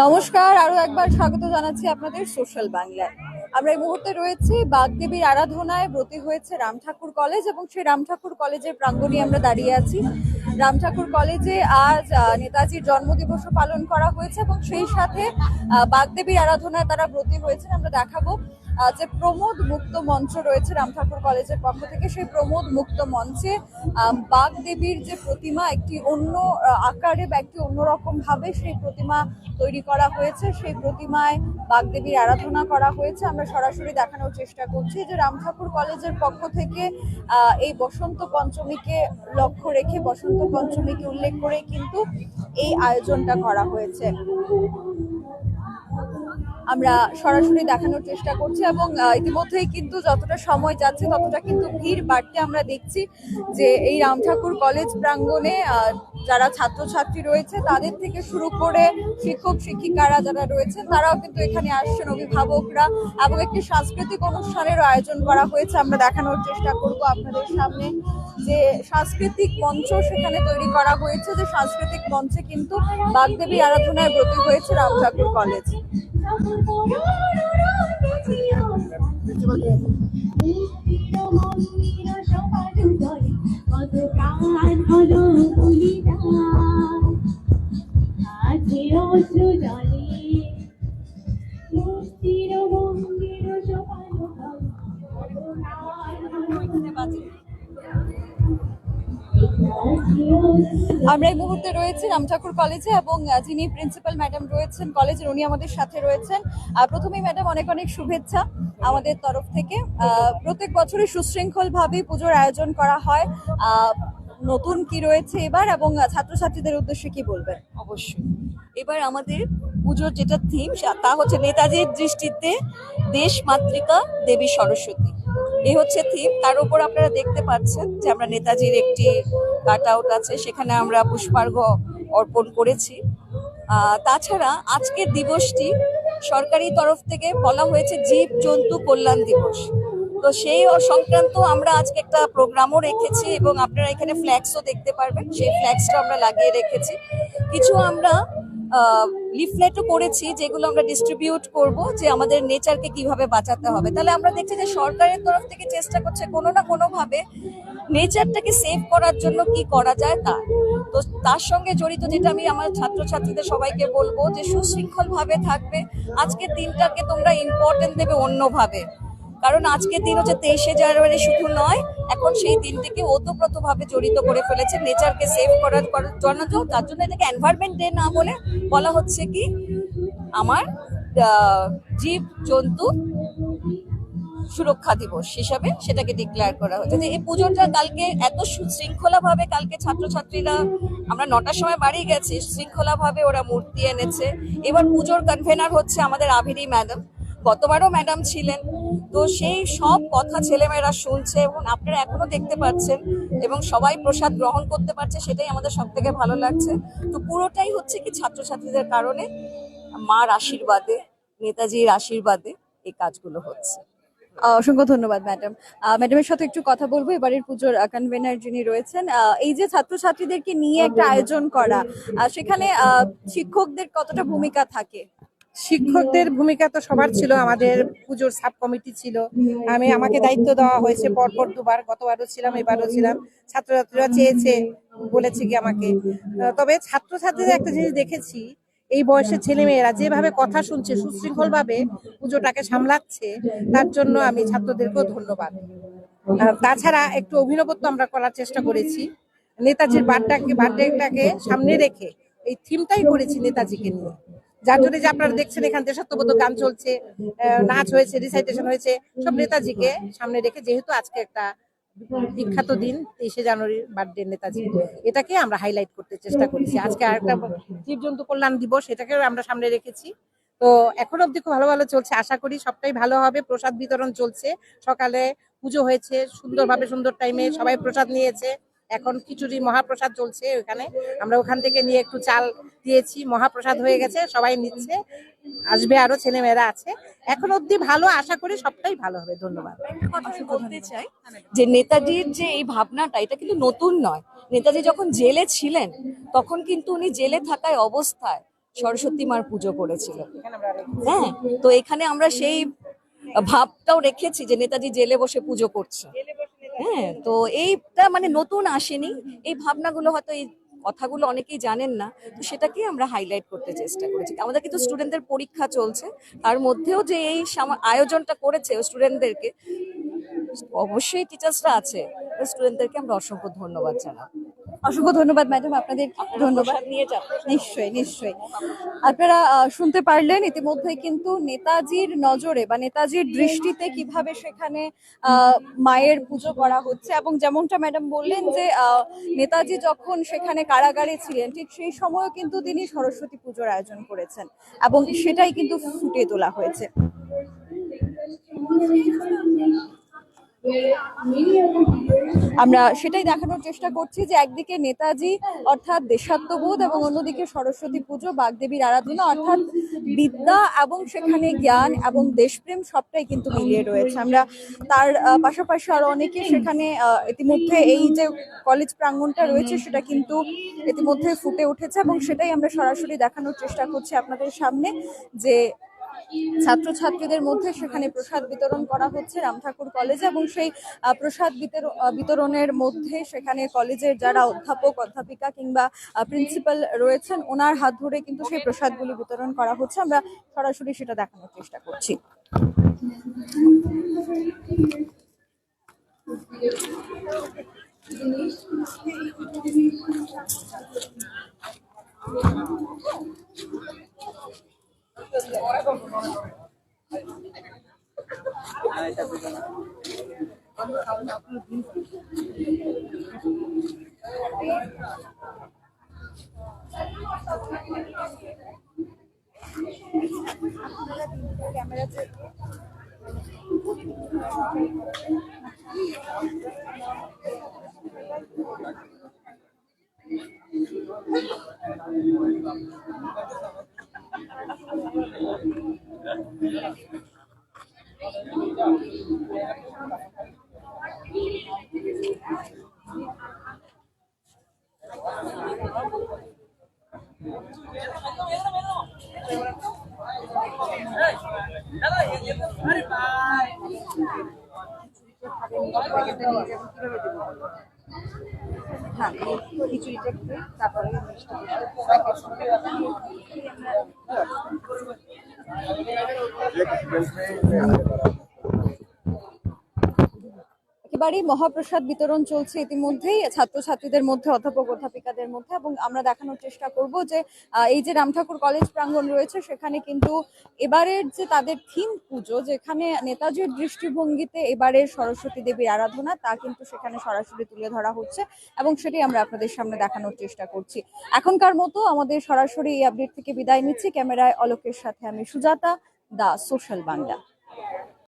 নমস্কার, আরো একবার স্বাগত জানাচ্ছি আপনাদের সোশ্যাল বাংলায়। আমরা এই মুহূর্তে রয়েছি বাগদেবীর আরাধনায় ব্রতী হয়েছে রাম ঠাকুর কলেজ, এবং সেই রাম ঠাকুর কলেজের প্রাঙ্গণে আমরা দাঁড়িয়ে আছি। রাম ঠাকুর কলেজে আজ নেতাজির জন্মদিবসও পালন করা হয়েছে, এবং সেই সাথে বাগদেবীর আরাধনায় তারা ব্রতী হয়েছেন। আমরা দেখাবো যে প্রমোদ মুক্ত মঞ্চ রয়েছে রাম ঠাকুর কলেজের পক্ষ থেকে। সেই প্রমোদ মুক্ত মঞ্চে বাগদেবীর যে প্রতিমা, একটি অন্য আকারে বা একটি অন্যরকম ভাবে সেই প্রতিমা তৈরি করা হয়েছে। সেই প্রতিমায় বাগদেবীর আরাধনা করা হয়েছে। আমরা সরাসরি দেখানোর চেষ্টা করছি যে রাম ঠাকুর কলেজের পক্ষ থেকে এই বসন্ত পঞ্চমীকে লক্ষ্য রেখে, বসন্ত পঞ্চমীকে উল্লেখ করে কিন্তু এই আয়োজনটা করা হয়েছে। আমরা সরাসরি দেখানোর চেষ্টা করছি, এবং ইতিমধ্যেই কিন্তু যতটা সময় যাচ্ছে ততটা কিন্তু ভিড় বাড়তে আমরা দেখছি। যে এই রাম ঠাকুর কলেজ প্রাঙ্গণে যারা ছাত্রছাত্রী রয়েছে তাদের থেকে শুরু করে শিক্ষক শিক্ষিকারা যারা রয়েছেন তারাও কিন্তু এখানে আসছেন, অভিভাবকরা, এবং একটি সাংস্কৃতিক অনুষ্ঠানেরও আয়োজন করা হয়েছে। আমরা দেখানোর চেষ্টা করব আপনাদের সামনে যে সাংস্কৃতিক মঞ্চ সেখানে তৈরি করা হয়েছে। যে সাংস্কৃতিক মঞ্চে কিন্তু বাগদেবী আরাধনায় ব্রতী হয়েছে রাম ঠাকুর কলেজ। আমরা এই মুহূর্তে রয়েছি রাম ঠাকুর কলেজে, এবং যিনি প্রিন্সিপাল ম্যাডাম রয়েছেন কলেজের, উনি আমাদের সাথে রয়েছেন। প্রথমেই ম্যাডাম অনেক অনেক শুভেচ্ছা আমাদের তরফ থেকে। প্রত্যেক বছরই সুশৃঙ্খল ভাবে পুজোর আয়োজন করা হয়। নতুন কি রয়েছে এবার, এবং ছাত্রছাত্রীদের উদ্দেশ্যে কি বলবেন? অবশ্যই এবার আমাদের পুজোর যেটা থিম তা হচ্ছে নেতাজির দৃষ্টিতে দেশ মাতৃকা দেবী সরস্বতী। এই হচ্ছে থিম। তার উপর আপনারা দেখতে পাচ্ছেন যে আমরা নেতাজির একটি কাট আউট আছে, সেখানে আমরা পুষ্পার্ঘ অর্পণ করেছি। তাছাড়া আজকের দিবসটি সরকারি তরফ থেকে বলা হয়েছে জীব জন্তু কল্যাণ দিবস। তো সেই সংক্রান্ত আমরা আজকে একটা প্রোগ্রামও রেখেছি, এবং আপনারা এখানে ফ্ল্যাক্সও দেখতে পারবেন। সেই ফ্ল্যাক্সটা আমরা লাগিয়ে রেখেছি। কিছু আমরা লিফলেটও করেছি যেগুলো আমরা ডিস্ট্রিবিউট করব যে আমাদের নেচারকে কিভাবে বাঁচাতে হবে। তাহলে আমরা দেখছি যে সরকারের তরফ থেকে চেষ্টা করছে কোনো না কোনো ভাবে নেচারটাকে সেভ করার জন্য কি করা যায় তা। তো তার সঙ্গে জড়িত যেটা আমি আমার ছাত্রছাত্রীদের সবাইকে বলবো যে সুশৃঙ্খল ভাবে থাকবে। আজকের দিনটাকে তোমরা ইম্পর্টেন্ট দেবে অন্যভাবে, কারণ আজকের দিন হচ্ছে 23শে জানুয়ারি শুধু নয়, এখন সেই দিনটিকে ওতপ্রোতভাবে জড়িত করে ফেলেছে নেচারকে সেভ করার জন্য। তার জন্য এটাকে এনভায়রনমেন্ট ডে না বলে বলা হচ্ছে কি আমার জীব জন্তু সুরক্ষা দিবস হিসাবে সেটাকে ডিক্লেয়ার করা হয়েছে। যে এই পুজোটা কালকে এত সুশৃঙ্খলা ভাবে, কালকে ছাত্রছাত্রীরা আমরা 9টার সময় বাড়ি গেছি, শৃঙ্খলা ভাবে ওরা মূর্তি এনেছে। এবার পুজোর কনভেনার হচ্ছে আমাদের আভিরি ম্যাডাম, গতবারও ম্যাডাম ছিলেন। তো সেই সব কথা ছেলেমেয়েরা শুনছে, এবং আপনারা এখনো দেখতে পাচ্ছেন, এবং সবাই প্রসাদ গ্রহণ করতে পারছে, সেটাই আমাদের সব থেকে ভালো লাগছে। তো পুরোটাই হচ্ছে কি ছাত্রছাত্রীদের কারণে, মার আশীর্বাদে, নেতাজির আশীর্বাদে এই কাজগুলো হচ্ছে। অসংখ্য ধন্যবাদ ম্যাডাম। ম্যাডামের সাথে একটু কথা বলবো। এবারের পুজোর কনভেনার যিনি রয়েছেন, এই যে ছাত্রছাত্রীদেরকে নিয়ে একটা আয়োজন করা, সেখানে শিক্ষকদের কতটা ভূমিকা থাকে? শিক্ষকদের ভূমিকা তো সবার ছিল। আমাদের পুজোর সাব কমিটি ছিল, আমাকে দায়িত্ব দেওয়া হয়েছে পরপর দুবার, গতবারও ছিলাম, এবারও ছিলাম। ছাত্রছাত্রীরা চেয়েছে, বলেছে কি আমাকে। তবে ছাত্রছাত্রীদের একটা জিনিস দেখেছি, এই বয়সের ছেলেমেয়েরা যেভাবে কথা শুনছে, সুশৃঙ্খল ভাবে পুজোটাকে সামলাচ্ছে, তার জন্য আমি ছাত্রদেরকেও ধন্যবাদ। তাছাড়া একটু অভিনবত্ব আমরা করার চেষ্টা করেছি। নেতাজির বার্থডেটাকে সামনে রেখে এই থিমটাই করেছি নেতাজিকে নিয়ে, যার জন্য যে আপনারা দেখছেন এখান দেশাত্মবোধক গান চলছে, নাচ হয়েছে, রিসাইটেশন হয়েছে, সব নেতাজিকে সামনে রেখে। যেহেতু আজকে একটা বিখ্যাত দিন, 23শে জানুয়ারির বার্থডে নেতাজি, এটাকে আমরা হাইলাইট করতে চেষ্টা করেছি। আজকে আরেকটা জীবজন্তু কল্যাণ দিবস, এটাকেও আমরা সামনে রেখেছি। তো এখন অব্দি খুব ভালো ভালো চলছে, আশা করি সবটাই ভালো হবে। প্রসাদ বিতরণ চলছে, সকালে পুজো হয়েছে সুন্দরভাবে, সুন্দর টাইমে সবাই প্রসাদ নিয়েছে। এখন খিচুড়ি মহাপ্রসাদ চলছে ওখানে, আমরা ওখান থেকে নিয়ে একটু চাল দিয়েছি, মহাপ্রসাদ হয়ে গেছে, সবাই নিচ্ছে। আসবে, আরো ছেলেমেয়েরা আছে। এখন অব্দি ভালো, আশা করি সবটাই ভালো হবে। ধন্যবাদ। বলতে চাই যে নেতাজির যে এই ভাবনাটা, এটা কিন্তু নতুন নয়। নেতাজি যখন জেলে ছিলেন তখন কিন্তু উনি জেলে থাকায় অবস্থায় সরস্বতী মার পুজো করেছিল। হ্যাঁ, তো এখানে আমরা সেই ভাবটাও রেখেছি যে নেতাজি জেলে বসে পুজো করছে। হ্যাঁ, তো এইটা মানে নতুন আসেনি, এই ভাবনাগুলো হয়তো এই কথাগুলো অনেকেই জানেন না, তো সেটাকে আমরা হাইলাইট করতে চেষ্টা করেছি। আমাদের কিন্তু স্টুডেন্টদের পরীক্ষা চলছে, তার মধ্যেও যে এই আয়োজনটা করেছে স্টুডেন্টদেরকে, অবশ্যই টিচার্সরা আছে, স্টুডেন্টদেরকে আমরা অসংখ্য ধন্যবাদ জানাবো। অসংখ্য ধন্যবাদ ম্যাডাম, আপনাদের ধন্যবাদ। প্রসাদ নিয়ে যান। নিশ্চয়ই নিশ্চয়ই। আপনারা শুনতে পারলেন ইতিমধ্যে কিন্তু নেতাজির নজরে বা নেতাজির দৃষ্টিতে কিভাবে সেখানে মায়ের পুজো করা হচ্ছে, এবং যেমনটা ম্যাডাম বললেন যে নেতাজি যখন সেখানে কারাগারে ছিলেন ঠিক সেই সময়ও কিন্তু তিনি সরস্বতী পুজোর আয়োজন করেছেন, এবং সেটাই কিন্তু ফুটিয়ে তোলা হয়েছে। আমরা সেটাই দেখানোর চেষ্টা করছি যে একদিকে নেতাজি অর্থাৎ দেশাত্মবোধ, এবং অন্যদিকে সরস্বতী পুজো বাগদেবীর আরাধনা অর্থাৎ বিদ্যা এবং সেখানে জ্ঞান এবং দেশপ্রেম সবটাই কিন্তু মিলিয়ে রয়েছে। আমরা তার পাশাপাশি আরো অনেকে সেখানে ইতিমধ্যে এই যে কলেজ প্রাঙ্গণটা রয়েছে সেটা কিন্তু ইতিমধ্যে ফুটে উঠেছে, এবং সেটাই আমরা সরাসরি দেখানোর চেষ্টা করছি আপনাদের সামনে যে ছাত্রছাত্রীদের মধ্যে সেখানে প্রসাদ বিতরণ করা হচ্ছে রামঠাকুর কলেজে, এবং সেই প্রসাদ বিতরণের মধ্যে সেখানে কলেজের যারা অধ্যাপক অধ্যাপিকা কিংবা প্রিন্সিপাল রয়েছেন ওনার হাত ধরে কিন্তু সেই প্রসাদগুলি বিতরণ করা হচ্ছে। আমরা সরাসরি সেটা দেখানোর চেষ্টা করছি। হ্যাঁ, খিচুড়িটা খেয়ে তারপরে একেবারেই মহাপ্রসাদ বিতরণ চলছে ইতিমধ্যেই ছাত্রছাত্রীদের মধ্যে, অধ্যাপক অধ্যাপিকাদের মধ্যে, এবং আমরা দেখানোর চেষ্টা করব যে এই যে রামঠাকুর কলেজ প্রাঙ্গণ রয়েছে সেখানে কিন্তু এবারের যে তাদের থিম পুজো, যেখানে নেতাজির দৃষ্টিভঙ্গিতে এবারের সরস্বতী দেবীর আরাধনা, তা কিন্তু সেখানে সরাসরি তুলে ধরা হচ্ছে, এবং সেটাই আমরা আপনাদের সামনে দেখানোর চেষ্টা করছি। এখনকার মতো আমাদের সরাসরি এই আপডেট থেকে বিদায় নিচ্ছি। ক্যামেরায় অলোকের সাথে আমি সুজাতা, দা সোশ্যাল বাংলা।